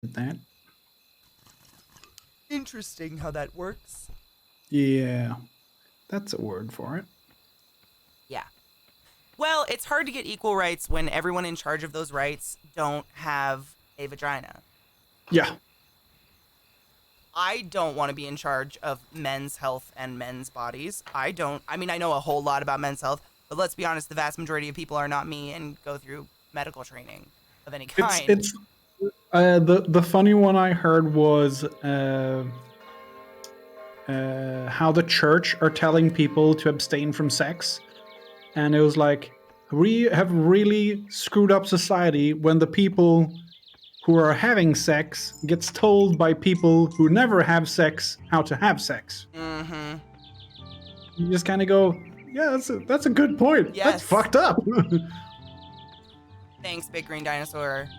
That. Interesting how that works. Yeah, that's a word for it. Yeah. Well, it's hard to get equal rights when everyone in charge of those rights don't have a vagina. Yeah. I don't want to be in charge of men's health and men's bodies. I mean, I know a whole lot about men's health, but let's be honest, the vast majority of people are not me and go through medical training of any It's kind. it's the funny one I heard was how the church are telling people to abstain from sex, and it was like we have really screwed up society when the people who are having sex gets told by people who never have sex how to have sex. Mm-hmm. You just kind of go, yeah, that's a good point. That's Yes. fucked up. Thanks, big green dinosaur.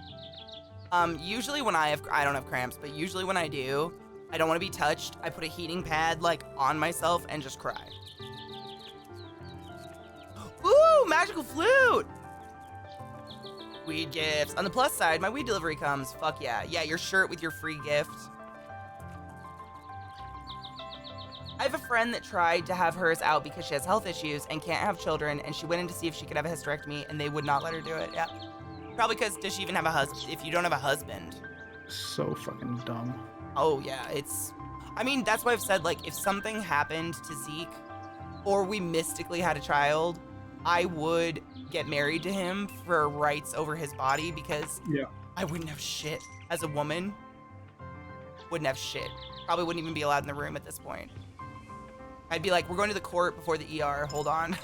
Usually when I don't have cramps, but usually when I do, I don't want to be touched. I put a heating pad like on myself and just cry. Ooh, magical flute! Weed gifts. On the plus side, my weed delivery comes. Fuck yeah. Yeah, your shirt with your free gift. I have a friend that tried to have hers out because she has health issues and can't have children, and she went in to see if she could have a hysterectomy, and they would not let her do it. Yeah. Probably because does she even have a husband? If you don't have a husband. So fucking dumb. Oh, yeah. I mean, that's why I've said, like, if something happened to Zeke or we mystically had a child, I would get married to him for rights over his body because Yeah. I wouldn't have shit as a woman. Wouldn't have shit. Probably wouldn't even be allowed in the room at this point. I'd be like, we're going to the court before the ER. Hold on.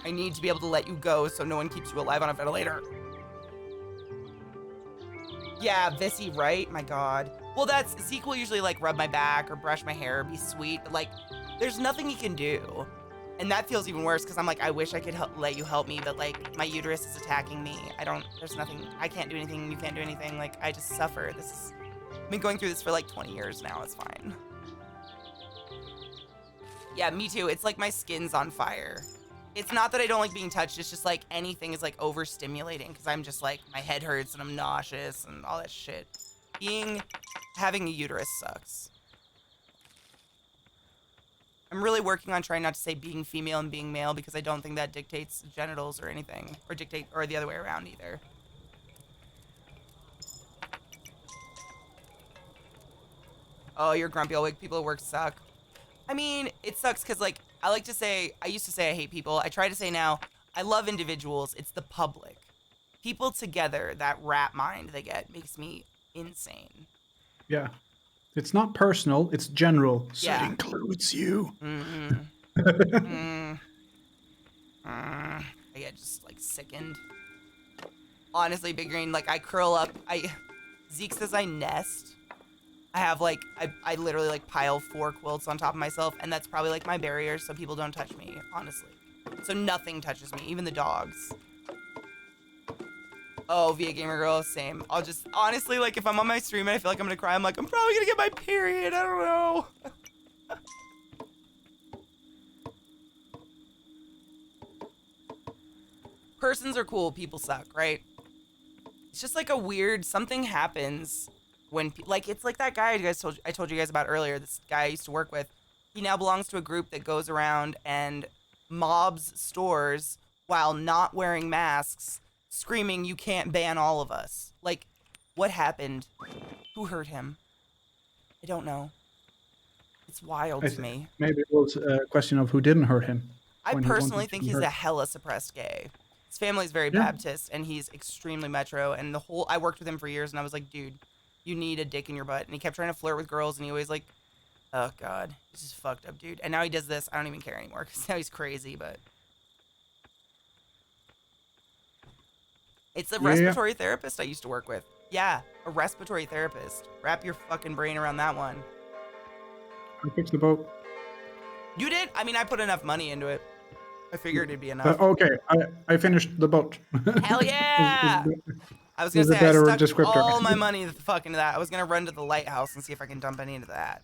I need to be able to let you go so no one keeps you alive on a ventilator. Yeah, Vissy, right? My God. Well, Zeke will usually like rub my back or brush my hair or be sweet, but like, there's nothing he can do. And that feels even worse because I'm like, I wish I could let you help me, but like, my uterus is attacking me. There's nothing, I can't do anything, you can't do anything. Like, I just suffer. I've been going through this for like 20 years now. It's fine. Yeah, me too. It's like my skin's on fire. It's not that I don't like being touched. It's just like anything is like overstimulating because I'm just like, my head hurts and I'm nauseous and all that shit. Having a uterus sucks. I'm really working on trying not to say being female and being male because I don't think that dictates genitals or anything, or the other way around either. Oh, you're grumpy old wig. People at work suck. I mean, it sucks because, like, I used to say I hate people. I try to say now, I love individuals. It's the public. People together, that rat mind they get makes me insane. Yeah. It's not personal, it's general. So it Yeah. includes you. Mm-hmm. Mm. I get just, like, sickened. Honestly, Big Green, like, I curl up. Zeke says I nest. I have, like, I literally, like, pile 4 quilts on top of myself, and that's probably, like, my barrier so people don't touch me, honestly. So nothing touches me, even the dogs. Oh, Via Gamer Girl, same. I'll just, honestly, like, if I'm on my stream and I feel like I'm gonna cry, I'm like, I'm probably gonna get my period, I don't know. Persons are cool, people suck, right? It's just like a weird, something happens when, like, it's like that guy I told you guys about earlier, this guy I used to work with. He now belongs to a group that goes around and mobs stores while not wearing masks, screaming, "You can't ban all of us." Like, what happened? Who hurt him? I don't know. It's wild to me. Maybe it was a question of who didn't hurt him I when he personally wanted to think be he's hurt. a hella suppressed gay. His family's very Yeah. Baptist and he's extremely metro. And I worked with him for years and I was like, dude, you need a dick in your butt. And he kept trying to flirt with girls and he always like, oh God, this is fucked up, dude. And now he does this. I don't even care anymore because now he's crazy, but it's a Yeah, yeah. respiratory therapist I used to work with. Yeah, a respiratory therapist. Wrap your fucking brain around that one. I fixed the boat. You did? I mean, I put enough money into it. I figured it'd be enough. Okay, I finished the boat. Hell is, yeah! I was gonna is a say I better stuck descriptor. all my money the fuck into that. I was gonna run to the lighthouse and see if I can dump any into that.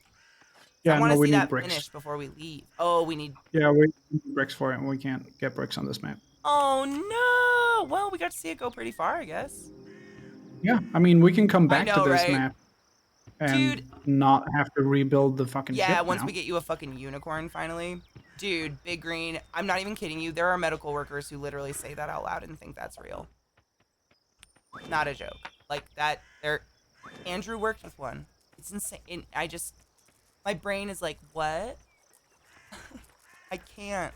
I Yeah, want no, to we see need that bricks. finish before we leave. Oh, we need. Yeah, we need bricks for it, and we can't get bricks on this map. Oh no! Well, we got to see it go pretty far, I guess. Yeah, I mean, we can come I back to know, this right? map and Dude, not have to rebuild the fucking yeah, ship once now. we get you a fucking unicorn finally. Dude, Big Green, I'm not even kidding you. There are medical workers who literally say that out loud and think that's real. Not a joke. Like that, Andrew worked with one. It's insane. And my brain is like, what? I can't.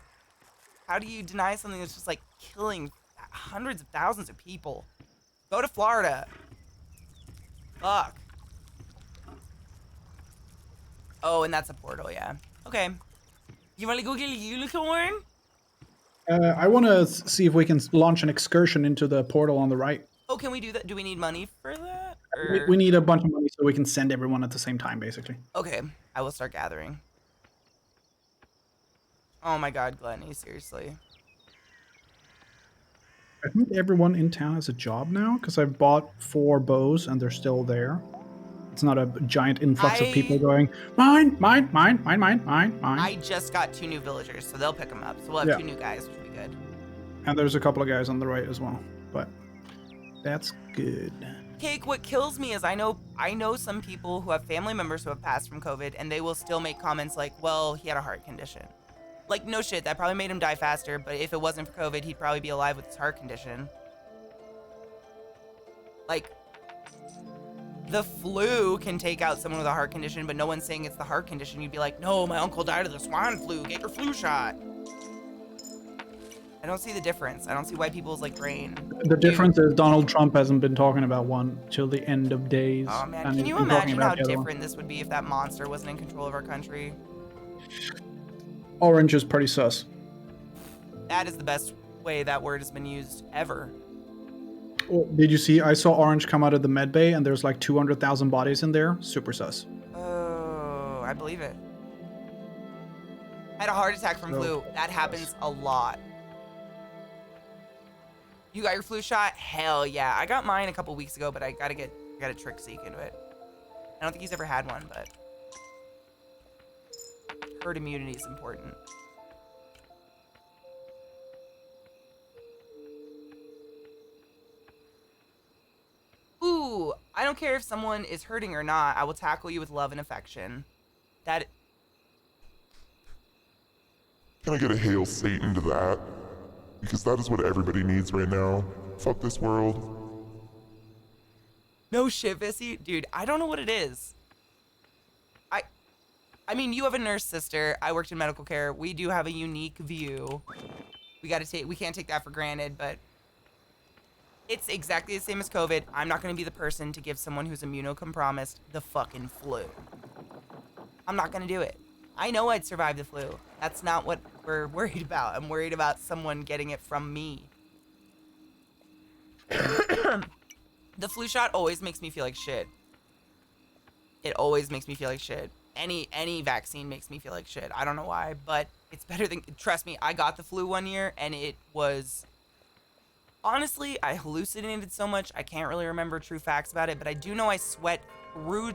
How do you deny something that's just like killing hundreds of thousands of people? Go to Florida. Fuck. Oh, and that's a portal, yeah. Okay. You want to go get a unicorn? I want to see if we can launch an excursion into the portal on the right. Oh, can we do that? Do we need money for that? We Or need a bunch of money so we can send everyone at the same time, basically. okay, I will start gathering. Oh my god, Glenny, seriously. I think everyone in town has a job now because I bought 4 bows and they're still there. It's not a giant influx of people going, mine, mine, mine, mine, mine, mine, mine. I just got 2 new villagers, so they'll pick them up. So we'll have Yeah. 2 new guys, which will be good. And there's a couple of guys on the right as well, but that's good. Cake, what kills me is I know some people who have family members who have passed from COVID, and they will still make comments like, well, he had a heart condition. Like, no shit, that probably made him die faster, but if it wasn't for COVID, he'd probably be alive with his heart condition. Like, the flu can take out someone with a heart condition, but no one's saying it's the heart condition. You'd be like, no, my uncle died of the swine flu. Get your flu shot. I don't see the difference. I don't see why people's like brain. The difference is Donald Trump hasn't been talking about one till the end of days. Oh man, and can he's you been talking imagine how about the other one. different this would be if that monster wasn't in control of our country? Orange is pretty sus. That is the best way that word has been used ever. Oh, did you see? I saw Orange come out of the med bay and there's like 200,000 bodies in there. Super sus. Oh, I believe it. I had a heart attack from flu. That happens a lot. You got your flu shot? Hell yeah. I got mine a couple weeks ago, but I gotta trick Zeke into it. I don't think he's ever had one, but herd immunity is important. Ooh, I don't care if someone is hurting or not. I will tackle you with love and affection. That. Can I get a hail Satan to that? Because that is what everybody needs right now. Fuck this world. No shit, Vissy. Dude, I don't know what it is. I mean, you have a nurse sister. I worked in medical care. We do have a unique view. We can't take that for granted, but it's exactly the same as COVID. I'm not going to be the person to give someone who's immunocompromised the fucking flu. I'm not going to do it. I know I'd survive the flu. That's not what we're worried about. I'm worried about someone getting it from me. The flu shot always makes me feel like shit. It always makes me feel like shit. Any vaccine makes me feel like shit. I don't know why, but it's better than, trust me, I got the flu one year and it was, honestly, I hallucinated so much, I can't really remember true facts about it, but I do know I sweat through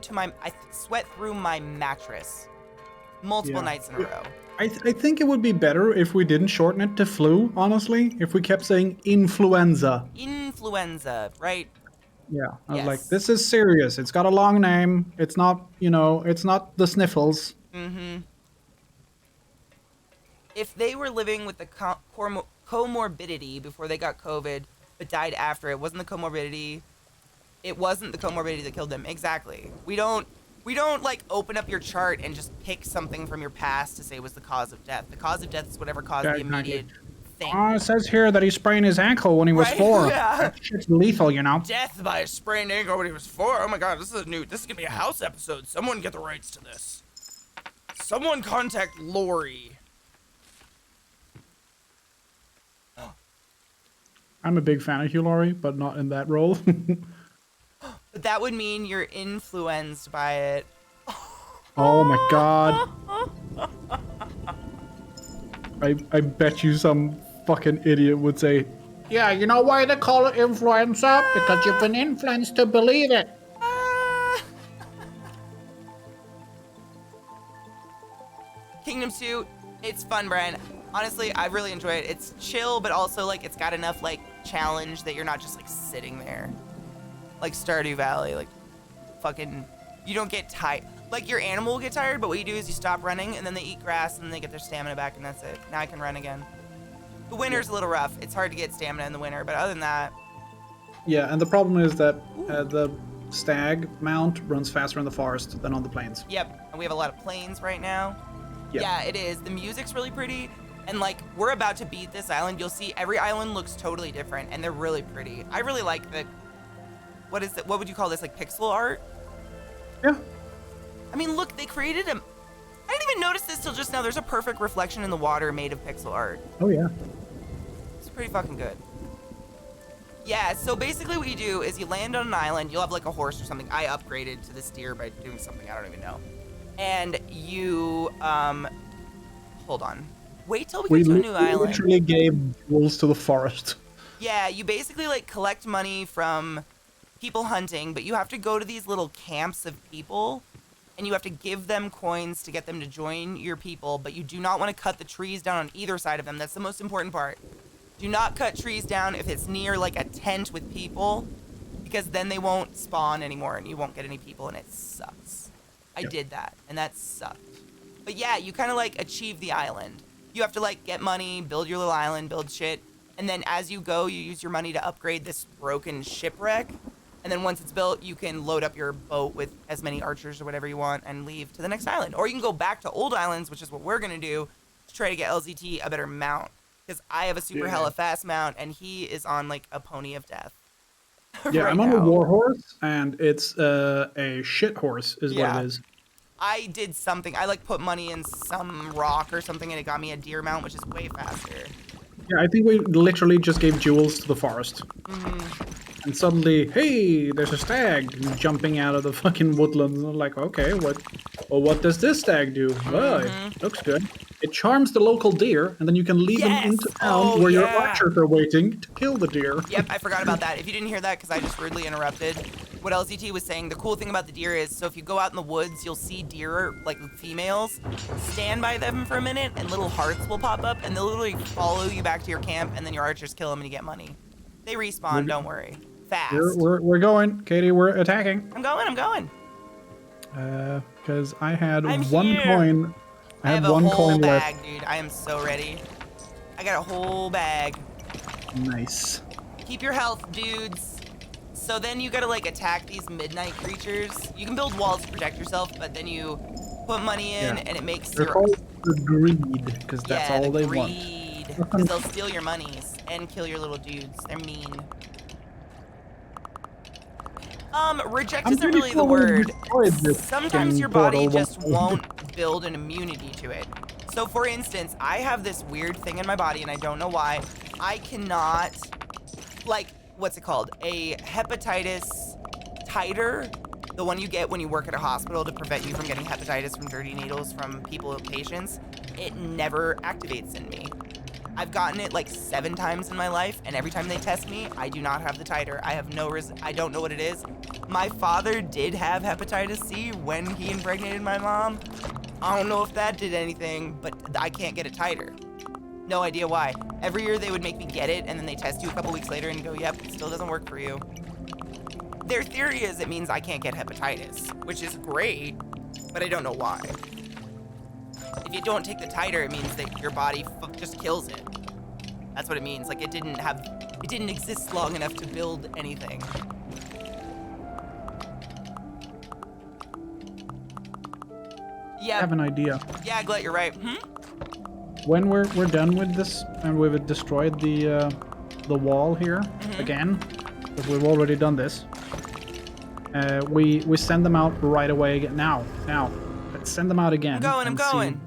my mattress multiple nights in a row. I think it would be better if we didn't shorten it to flu, honestly. If we kept saying influenza. Influenza, right? Yeah, I was Yes. like, this is serious. It's got a long name. It's not, it's not the sniffles. Mm-hmm. If they were living with the comorbidity before they got COVID, but died after, it wasn't the comorbidity. It wasn't the comorbidity that killed them. Exactly. We don't like open up your chart and just pick something from your past to say was the cause of death. The cause of death is whatever caused the immediate thing. It says here that he sprained his ankle when he was 4. Yeah. That shit's lethal, Death by a sprained ankle when he was 4. Oh my god, this is gonna be a house episode. Someone get the rights to this. Someone contact Lori. I'm a big fan of Hugh Laurie, but not in that role. But that would mean you're influenced by it. Oh my god. I bet you some fucking idiot would say, yeah, you know why they call it influenza? Because you've been influenced to believe it. Kingdom Suit, it's fun, Brian. Honestly, I really enjoy it. It's chill, but also like it's got enough like challenge that you're not just like sitting there. like Stardew Valley, like fucking, you don't get tired. Like your animal will get tired, but what you do is you stop running and then they eat grass and then they get their stamina back and that's it. Now I can run again. The winter's a little rough. It's hard to get stamina in the winter, but other than that. Yeah, and the problem is that the stag mount runs faster in the forest than on the plains. Yep, and we have a lot of plains right now. Yep. Yeah, it is. The music's really pretty. And like, we're about to beat this island. You'll see every island looks totally different and they're really pretty. I really like the, what is it? What would you call this? Like pixel art? Yeah. I mean, look, they created a, I didn't even notice this till just now. There's a perfect reflection in the water made of pixel art. Oh yeah. It's pretty fucking good. Yeah, so basically what you do is you land on an island. You'll have like a horse or something. I upgraded to this deer by doing something. I don't even know. And you, hold on. Wait till we get to a new island. We literally gave jewels to the forest. Yeah, you basically like collect money from people hunting, but you have to go to these little camps of people and you have to give them coins to get them to join your people, but you do not want to cut the trees down on either side of them. That's the most important part. Do not cut trees down if it's near like a tent with people, because then they won't spawn anymore and you won't get any people and it sucks. I did that and that sucked. But yeah, you kind of like achieve the island. You have to like get money, build your little island, build shit. And then as you go, you use your money to upgrade this broken shipwreck. And then once it's built, you can load up your boat with as many archers or whatever you want and leave to the next island. Or you can go back to old islands, which is what we're going to do, to try to get LZT a better mount. Because I have a super hella fast mount and he is on like a pony of death. Yeah, right I'm on now. a war horse and it's a shit horse is what it is. I did something. I like put money in some rock or something and it got me a deer mount, which is way faster. Yeah, I think we literally just gave jewels to the forest. And suddenly, hey, there's a stag jumping out of the fucking woodlands. And I'm like, okay, what does this stag do? Well, it looks good. It charms the local deer, and then you can lead them into town where your archers are waiting to kill the deer. Yep, I forgot about that. If you didn't hear that, because I just rudely interrupted, what LZT was saying, the cool thing about the deer is, so if you go out in the woods, you'll see deer, like females, stand by them for a minute, and little hearts will pop up, and they'll literally follow you back to your camp, and then your archers kill them, and you get money. They respawn, don't worry. Fast. We're going, Katie. We're attacking. I'm going. Because I had I'm one here. coin. I have have one a whole coin bag, left. dude. I am so ready. I got a whole bag. Nice. Keep your health, dudes. So then you gotta like attack these midnight creatures. You can build walls to protect yourself, but then you put money in and it makes They're your called the greed, because that's all they want. because they'll steal your monies and kill your little dudes. They're mean. Reject isn't really the word. Sometimes your body just won't build an immunity to it. So for instance, I have this weird thing in my body and I don't know why. I cannot, like, what's it called? A hepatitis titer, the one you get when you work at a hospital to prevent you from getting hepatitis from dirty needles from patients. It never activates in me. I've gotten it like 7 times in my life, and every time they test me, I do not have the titer. I have no I don't know what it is. My father did have hepatitis C when he impregnated my mom. I don't know if that did anything, but I can't get a titer. No idea why. Every year they would make me get it, and then they test you a couple weeks later and go, yep, it still doesn't work for you. Their theory is it means I can't get hepatitis, which is great, but I don't know why. If you don't take the titer, it means that your body just kills it. That's what it means. Like it didn't exist long enough to build anything. Yeah. I have an idea. Yeah, Glut, you're right. When we're done with this and we've destroyed the wall here again, because we've already done this, we send them out right away. Now. Let's send them out again. I'm going.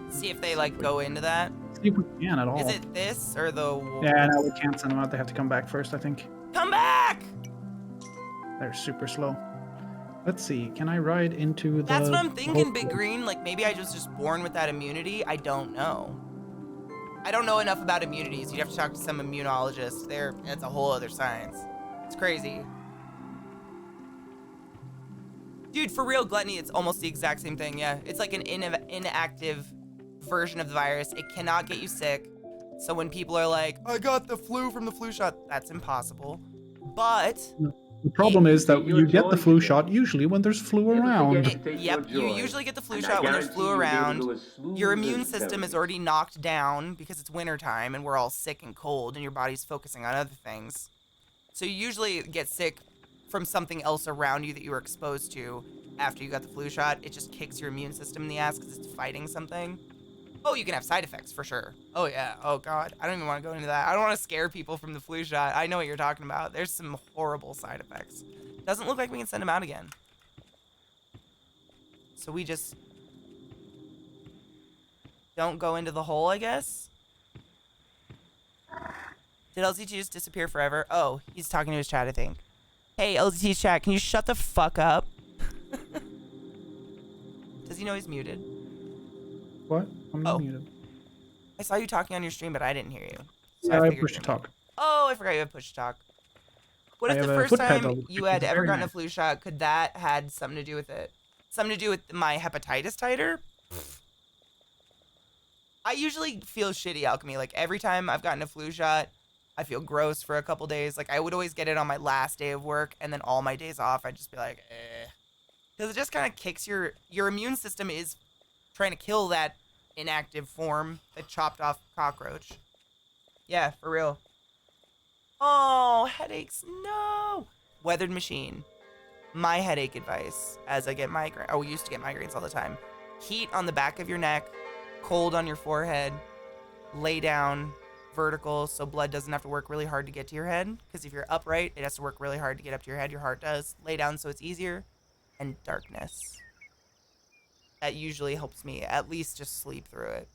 See if they like go into that. See if we can at all. Is it this or the? Yeah, no, we can't send them out. They have to come back first, I think. Come back! They're super slow. Let's see. Can I ride into the? That's what I'm thinking, Big Green. Like maybe I was just born with that immunity. I don't know. I don't know enough about immunities. You'd have to talk to some immunologist. It's a whole other science. It's crazy. Dude, for real, gluttony, it's almost the exact same thing, yeah. It's like an inactive version of the virus. It cannot get you sick. So when people are like, I got the flu from the flu shot, that's impossible. But The problem is that your you get the joy flu today. shot usually when there's flu Never forget around. to take your Yep, you joy, usually get the flu and I shot when there's guarantee flu you'll be able to around. go as smooth Your as immune system is sailing. already knocked down because it's wintertime and we're all sick and cold and your body's focusing on other things. So you usually get sick from something else around you that you were exposed to after you got the flu shot. It just kicks your immune system in the ass because it's fighting something. Oh, you can have side effects for sure. Oh yeah. Oh god. I don't even want to go into that. I don't want to scare people from the flu shot. I know what you're talking about. There's some horrible side effects. Doesn't look like we can send them out again. So we just don't go into the hole, I guess? Did LZT just disappear forever? Oh, he's talking to his chat, I think. Hey, LZT chat, can you shut the fuck up? Does he know he's muted? What? I'm not Oh. muted. I saw you talking on your stream, but I didn't hear you. So Yeah, I figured push you to were muted. talk. Oh, I forgot you have push to talk. What I if the have a first foot time pedal, you which had is ever very gotten a nice. flu shot, could that had something to do with it? Something to do with my hepatitis titer? I usually feel shitty, Alchemy. Like, every time I've gotten a flu shot, I feel gross for a couple days. Like, I would always get it on my last day of work, and then all my days off, I'd just be like, eh. Because it just kind of kicks your immune system is trying to kill that inactive form, that chopped off cockroach. Yeah, for real. Oh, headaches, no! Weathered machine. My headache advice, as I get migraine, oh, we used to get migraines all the time. Heat on the back of your neck, cold on your forehead, lay down vertical so blood doesn't have to work really hard to get to your head. Because if you're upright, it has to work really hard to get up to your head. Your heart does. Lay down so it's easier. And darkness. That usually helps me at least just sleep through it.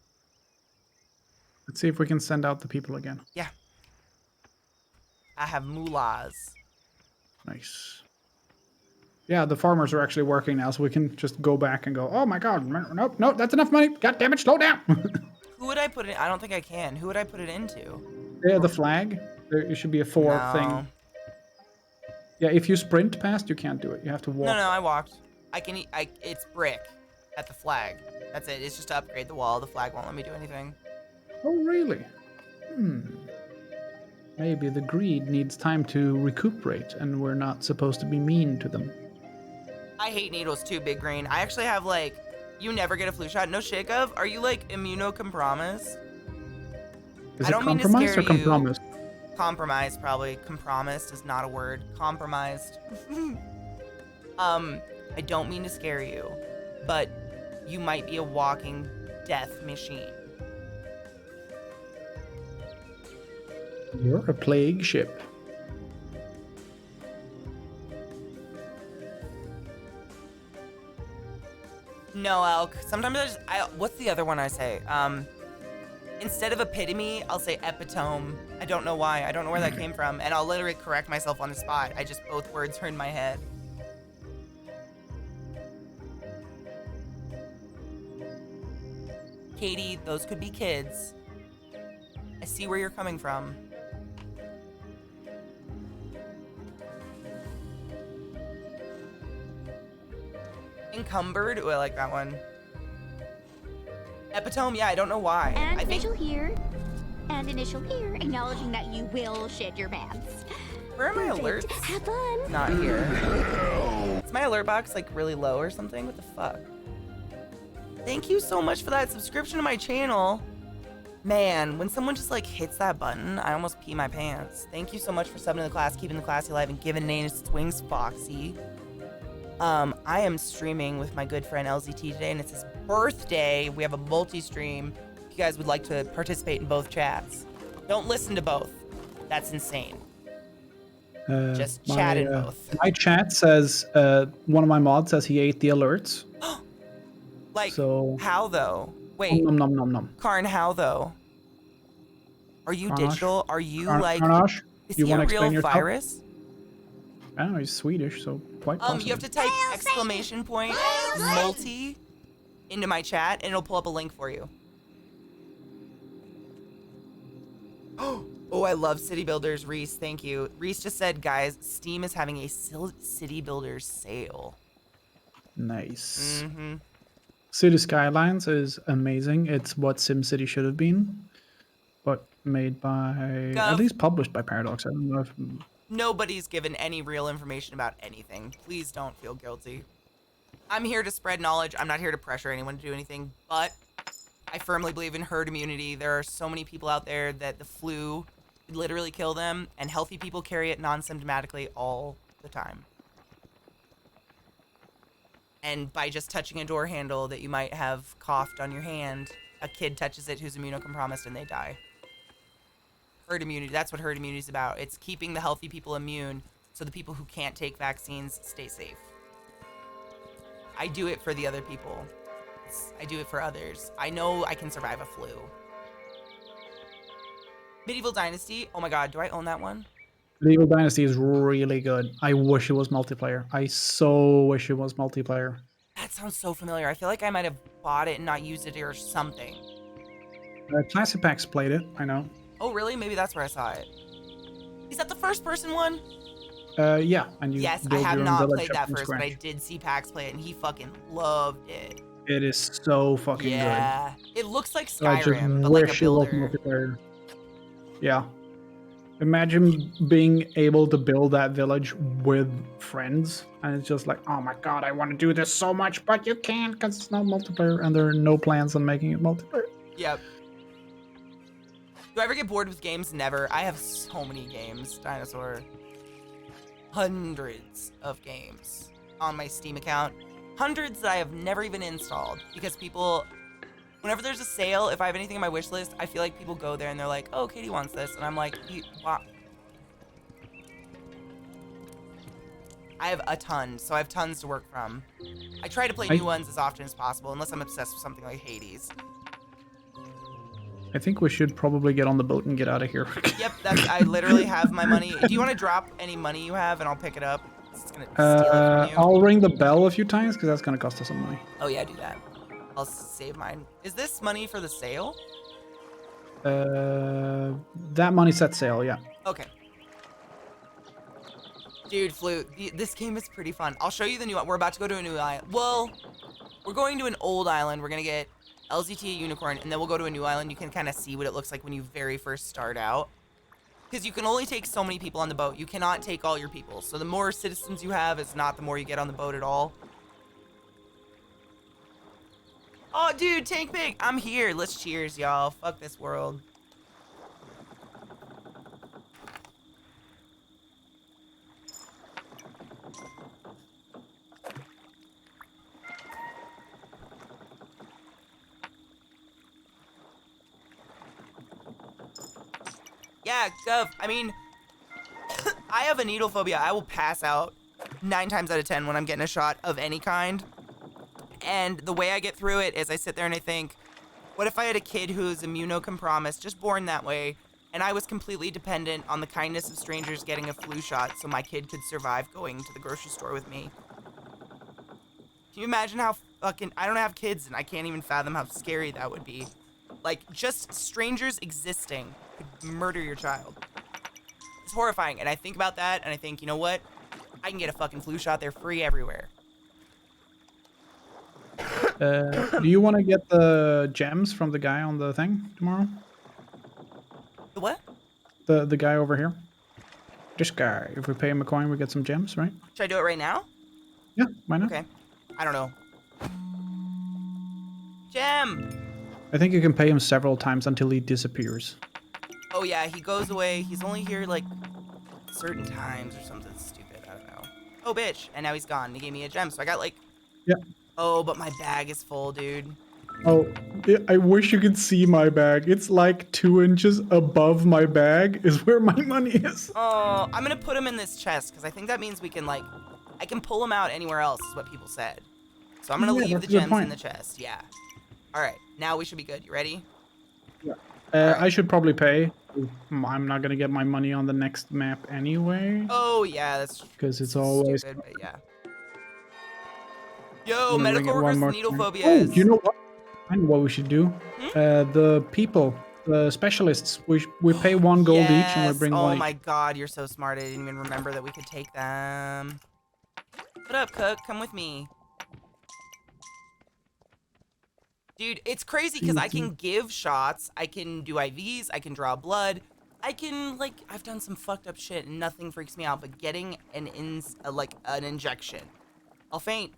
Let's see if we can send out the people again. Yeah. I have mullahs. Nice. Yeah, the farmers are actually working now, so we can just go back and go, oh my god, nope, nope, that's enough money. God damn it, slow down. Who would I put it? I don't think I can. Who would I put it into? Yeah, the flag. There should be a 4 No. thing. Yeah, if you sprint past, you can't do it. You have to walk. No, I walked. I can. It's brick at the flag. That's it. It's just to upgrade the wall. The flag won't let me do anything. Oh, really? Maybe the greed needs time to recuperate, and we're not supposed to be mean to them. I hate needles too, Big Green. I actually have like, you never get a flu shot. No shake of. Are you like immunocompromised? Is I it don't mean to compromised scare or compromised? Compromised, probably. Compromised is not a word. Compromised. I don't mean to scare you, but you might be a walking death machine. You're a plague ship. No, Elk. Sometimes what's the other one I say? Instead of epitome, I'll say epitome. I don't know why. I don't know where that came from. And I'll literally correct myself on the spot. Both words are in my head. Katie, those could be kids. I see where you're coming from. Encumbered? Ooh, I like that one. Epitome, yeah, I don't know why. And I think initial here. And initial here, acknowledging that you will shit your pants. where are my Perfect. alerts? Have fun. Not here. Is my alert box like really low or something? What the fuck? Thank you so much for that subscription to my channel. Man, when someone just like hits that button, I almost pee my pants. Thank you so much for subbing to the class, keeping the classy alive, and giving names to Wings Foxy. I am streaming with my good friend LZT today, and it's his birthday. We have a multi-stream. If you guys would like to participate in both chats, don't listen to both. That's insane. Just chat in both. My chat says, one of my mods says he ate the alerts. Like, So- how though? Wait, Nom nom nom nom. Karn, how though? Are you Karnash? digital? Are you like? Karnash, Is you he a wanna real explain yourself? virus? I don't know, he's Swedish, so quite possible. You have to type exclamation point multi into my chat, and it'll pull up a link for you. Oh, I love City Builders, Reese. Thank you. Reese just said, guys, Steam is having a City Builders sale. Nice. Mm-hmm. City Skylines is amazing. It's what SimCity should have been, but made by, Gov. at least published by Paradox. I don't know if Nobody's given any real information about anything. Please don't feel guilty. I'm here to spread knowledge. I'm not here to pressure anyone to do anything, but I firmly believe in herd immunity. There are so many people out there that the flu could literally kill them, and healthy people carry it non-symptomatically all the time. And by just touching a door handle that you might have coughed on your hand, a kid touches it who's immunocompromised and they die. Herd immunity, that's what herd immunity is about. It's keeping the healthy people immune so the people who can't take vaccines stay safe. I do it for the other people. I do it for others. I know I can survive a flu. Medieval Dynasty, oh my god, do I own that one? Medieval Dynasty is really good. I wish it was multiplayer. I so wish it was multiplayer. That sounds so familiar. I feel like I might have bought it and not used it or something. ClassyKatie played it, I know. Oh really? Maybe that's where I saw it. Is that the first person one? Yeah, and you Yes, I build have your own not village played up that from first, but I scratch. did see Pax play it and he fucking loved it. It is so fucking good. Yeah. It looks like I just Skyrim, but like a wish it was builder. multiplayer. Yeah. Imagine being able to build that village with friends, and it's just like, oh my god, I want to do this so much, but you can't because it's not multiplayer, and there are no plans on making it multiplayer. Yep. Do I ever get bored with games? Never. I have so many games, Dinosaur. Hundreds of games on my Steam account. Hundreds that I have never even installed because people, whenever there's a sale, if I have anything on my wish list, I feel like people go there and they're like, oh, Katie wants this. And I'm like, wow. I have a ton, so I have tons to work from. I try to play new ones as often as possible, unless I'm obsessed with something like Hades. I think we should probably get on the boat and get out of here. Yep, I literally have my money. Do you want to drop any money you have and I'll pick it up? It's gonna steal it from you. I'll ring the bell a few times because that's gonna cost us some money. Oh yeah, do that. I'll save mine. Is this money for the sale? That money's at sale, yeah. Okay. Dude, Flute, this game is pretty fun. I'll show you the new one. We're about to go to a new island. Well, we're going to an old island. We're gonna get LZT Unicorn, and then we'll go to a new island. You can kind of see what it looks like when you very first start out. Because you can only take so many people on the boat. You cannot take all your people. So the more citizens you have, it's not the more you get on the boat at all. Oh, dude, Tank Pig, I'm here. Let's cheers, y'all. Fuck this world. Yeah, Gov, I mean, I have a needle phobia. I will pass out 9 times out of 10 when I'm getting a shot of any kind. And the way I get through it is I sit there and I think, what if I had a kid who's immunocompromised, just born that way, and I was completely dependent on the kindness of strangers getting a flu shot so my kid could survive going to the grocery store with me? Can you imagine how fucking... I don't have kids and I can't even fathom how scary that would be. Like, just strangers existing could murder your child. It's horrifying, and I think about that, and I think, you know what? I can get a fucking flu shot. They're free everywhere. Do you want to get the gems from the guy on the thing tomorrow? The what? The guy over here? This guy. If we pay him a coin, we get some gems, right? Should I do it right now? Yeah, why not? Okay. I don't know. Gem! I think you can pay him several times until he disappears. Oh yeah, he goes away. He's only here, like, certain times or something stupid. I don't know. Oh, bitch. And now he's gone. He gave me a gem, so I got, like... Yeah. Oh, but my bag is full, dude. Oh, I wish you could see my bag. It's like 2 inches above my bag is where my money is. Oh, I'm gonna put him in this chest, because I think that means we can, like... I can pull him out anywhere else, is what people said. So I'm gonna leave the that's a good gems point. in the chest. Yeah. Alright, now we should be good. You ready? I should probably pay. I'm not gonna get my money on the next map anyway. Oh, yeah, that's Because it's always... stupid, but yeah. Yo, I'm gonna bring medical it one workers more with needle time. phobia Oh, is... you know what? I know what we should do. The people, the specialists, we pay 1 gold each and we bring oh one my each. god, you're so smart. I didn't even remember that we could take them. What up, Cook? Come with me. Dude, it's crazy because I can give shots, I can do IVs, I can draw blood, I can, like, I've done some fucked up shit and nothing freaks me out, but getting an injection, I'll faint.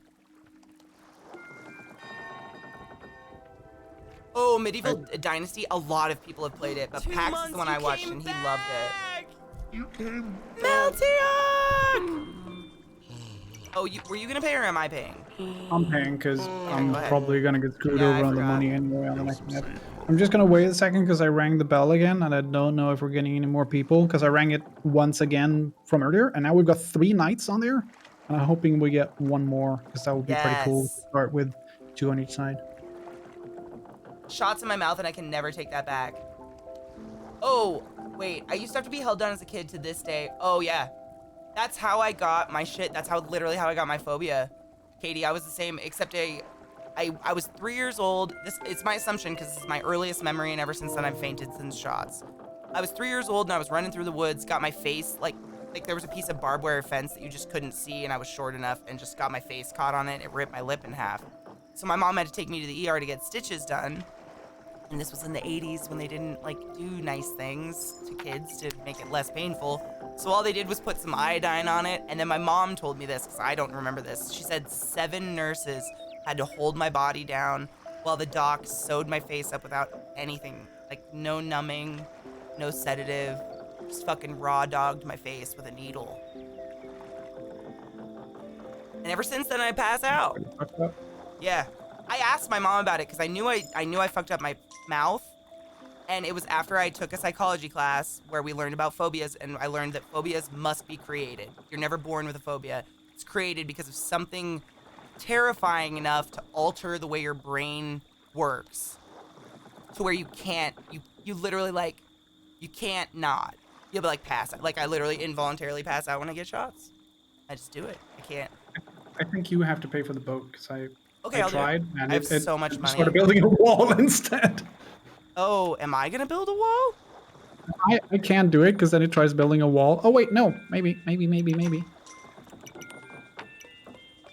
Oh, Medieval Dynasty, a lot of people have played it, but Pax is the one I watched and he loved it. You came. Meltiok! Oh, were you gonna pay or am I paying? I'm paying because I'm go ahead. probably gonna get screwed Yeah, I over on the forgot. money anyway on the next map. I'm just gonna wait a second because I rang the bell again and I don't know if we're getting any more people because I rang it once again from earlier and now we've got 3 knights on there and I'm hoping we get one more because that would be pretty cool to Yes. start with 2 on each side. Shots in my mouth and I can never take that back. Oh, wait, I used to have to be held down as a kid to this day. Oh yeah, that's how I got my shit. That's literally how I got my phobia. Katie, I was the same, except I was 3 years old. It's my assumption because this is my earliest memory, and ever since then I've fainted since shots. I was 3 years old and I was running through the woods, got my face, like there was a piece of barbed wire fence that you just couldn't see, and I was short enough and just got my face caught on it. It ripped my lip in half. So my mom had to take me to the ER to get stitches done. And this was in the 80s when they didn't like do nice things to kids to make it less painful. So all they did was put some iodine on it. And then my mom told me this because I don't remember this. She said 7 nurses had to hold my body down while the doc sewed my face up without anything. Like no numbing, no sedative, just fucking raw dogged my face with a needle. And ever since then I pass out. Fucked up. Yeah. I asked my mom about it because I knew I fucked up my mouth, and it was after I took a psychology class where we learned about phobias, and I learned that phobias must be created. You're never born with a phobia. It's created because of something terrifying enough to alter the way your brain works to where you can't, you literally like, you can't not. You'll be like pass out. Like I literally involuntarily pass out when I get shots. I just do it. I can't. I think you have to pay for the boat because Okay, I I'll tried do it. and I have so much it money. started building a wall instead. Oh, am I gonna build a wall? I can't do it because then it tries building a wall. Oh wait, no, maybe.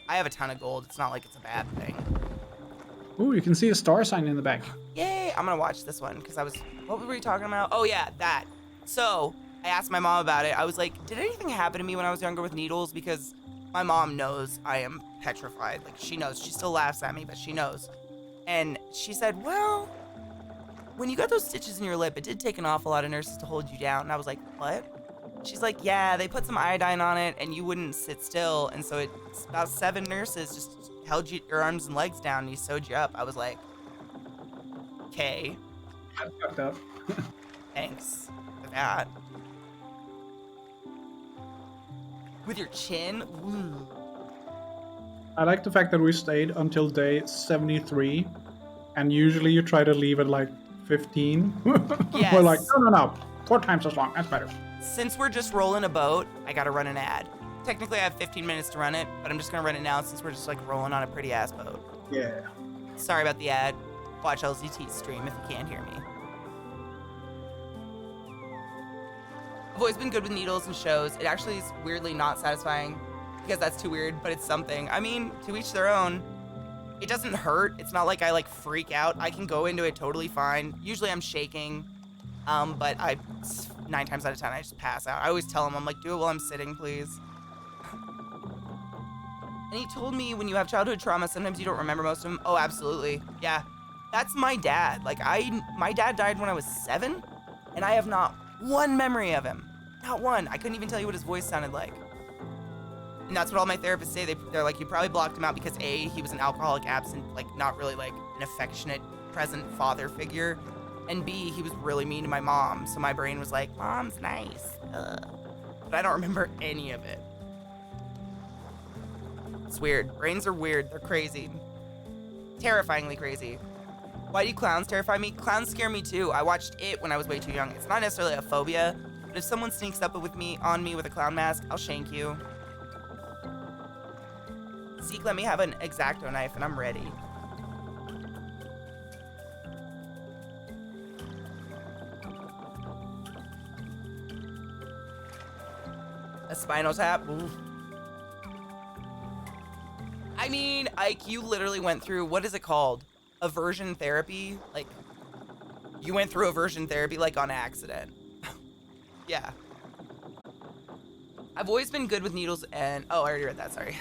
I have a ton of gold. It's not like it's a bad thing. Ooh, you can see a star sign in the back. Yay! I'm gonna watch this one because what were we talking about? Oh yeah, that. So I asked my mom about it. I was like, did anything happen to me when I was younger with needles? Because my mom knows I am petrified. Like she knows. She still laughs at me, but she knows. And she said, well, when you got those stitches in your lip, it did take an awful lot of nurses to hold you down. And I was like, what? She's like, yeah, they put some iodine on it and you wouldn't sit still. And so it's about 7 nurses just held your arms and legs down and he sewed you up. I was like, okay, That's fucked up. thanks for that. With your chin? Ooh. I like the fact that we stayed until day 73, and usually you try to leave at like 15. Yes. We're like, no, 4 times as long. That's better. Since we're just rolling a boat, I gotta run an ad. Technically, I have 15 minutes to run it, but I'm just gonna run it now since we're just like rolling on a pretty ass boat. Yeah. Sorry about the ad. Watch LZT's stream if you can't hear me. I've always been good with needles and shows. It actually is weirdly not satisfying because that's too weird, but it's something. I mean, to each their own. It doesn't hurt. It's not like I like freak out. I can go into it totally fine. Usually I'm shaking, but 9 times out of 10 I just pass out. I always tell him, I'm like, do it while I'm sitting, please. And he told me when you have childhood trauma, sometimes you don't remember most of them. Oh, absolutely. Yeah. That's my dad. Like my dad died when I was 7, and I have not one memory of him. Not one. I couldn't even tell you what his voice sounded like. And that's what all my therapists say. They're like, you probably blocked him out because A, he was an alcoholic absent, like not really like an affectionate, present father figure. And B, he was really mean to my mom. So my brain was like, mom's nice. Ugh. But I don't remember any of it. It's weird. Brains are weird. They're crazy. Terrifyingly crazy. Why do clowns terrify me? Clowns scare me too. I watched it when I was way too young. It's not necessarily a phobia, but if someone sneaks up on me with a clown mask, I'll shank you. Zeke let me have an X-Acto knife and I'm ready. A spinal tap? Ooh. I mean, Ike, you literally went through, what is it called? Aversion therapy? Like, you went through aversion therapy like on accident. Yeah. I've always been good with needles and... Oh, I already read that, sorry.